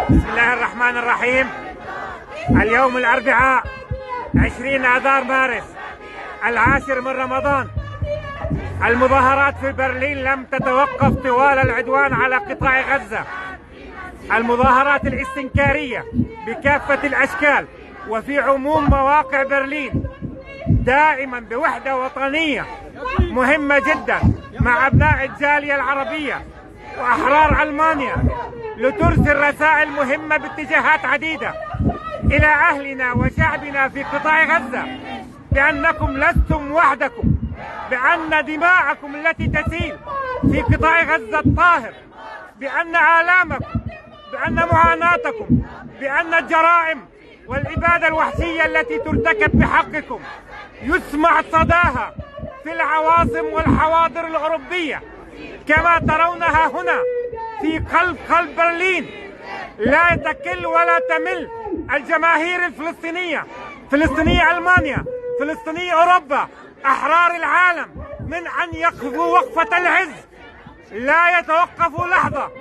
بسم الله الرحمن الرحيم. اليوم الأربعاء 20 آذار مارس 10 من رمضان. المظاهرات في برلين لم تتوقف طوال العدوان على قطاع غزة. المظاهرات الاستنكارية بكافة الأشكال وفي عموم مواقع برلين دائما بوحدة وطنية مهمة جدا مع أبناء الجالية العربية وأحرار ألمانيا لترسل رسائل مهمة باتجاهات عديدة إلى أهلنا وشعبنا في قطاع غزة بأنكم لستم وحدكم، بأن دماءكم التي تسيل في قطاع غزة الطاهر، بأن آلامكم، بأن معاناتكم، بأن الجرائم والإبادة الوحشية التي ترتكب بحقكم يسمع صداها في العواصم والحواضر الأوروبية كما ترونها هنا في قلب برلين. لا تكل ولا تمل الجماهير الفلسطينية، فلسطينية ألمانيا، فلسطينية أوروبا، أحرار العالم من أن يقفوا وقفة العز، لا يتوقفوا لحظة.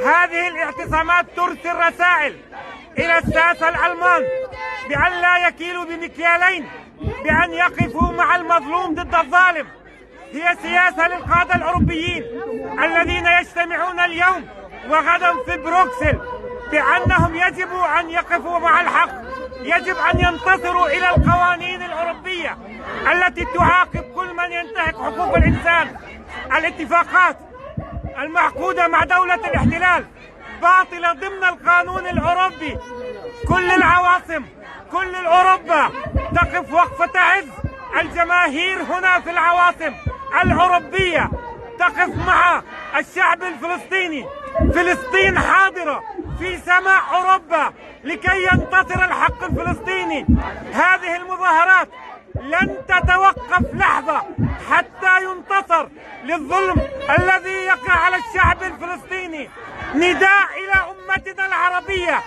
هذه الاعتصامات ترسل رسائل إلى الساسة الألمان بأن لا يكيلوا بمكيالين، بأن يقفوا مع المظلوم ضد الظالم. هي سياسة للقادة الأوروبيين الذين يجتمعون اليوم وغدا في بروكسل بأنهم يجب أن يقفوا مع الحق، يجب أن ينتصروا إلى القوانين الأوروبية التي تعاقب كل من ينتهك حقوق الإنسان. الاتفاقات المعقودة مع دولة الاحتلال باطلة ضمن القانون الأوروبي. كل العواصم، كل أوروبا تقف وقفة عز. الجماهير هنا في العواصم الأوروبية تقف مع الشعب الفلسطيني. فلسطين حاضرة في سماء أوروبا لكي ينتصر الحق الفلسطيني. هذه المظاهرات لن تتوقف لحظة حتى ينتصر للظلم الذي يقع على الشعب الفلسطيني. نداء إلى أمتنا العربية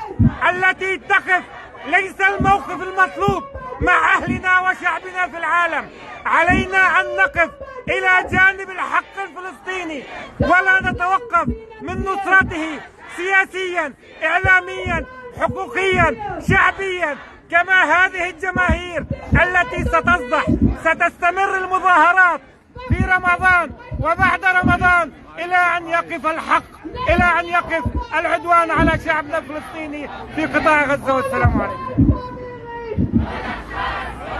التي تقف، ليس الموقف المطلوب مع أهلنا وشعبنا في العالم. علينا أن نقف إلى جانب الحق الفلسطيني ولا نتوقف من نصرته سياسيا، إعلاميا، حقوقيا، شعبيا. كما هذه الجماهير التي ستصدح، ستستمر المظاهرات في رمضان وبعد رمضان إلى أن يقف الحق، إلى أن يقف العدوان على شعبنا الفلسطيني في قطاع غزة. والسلام عليكم.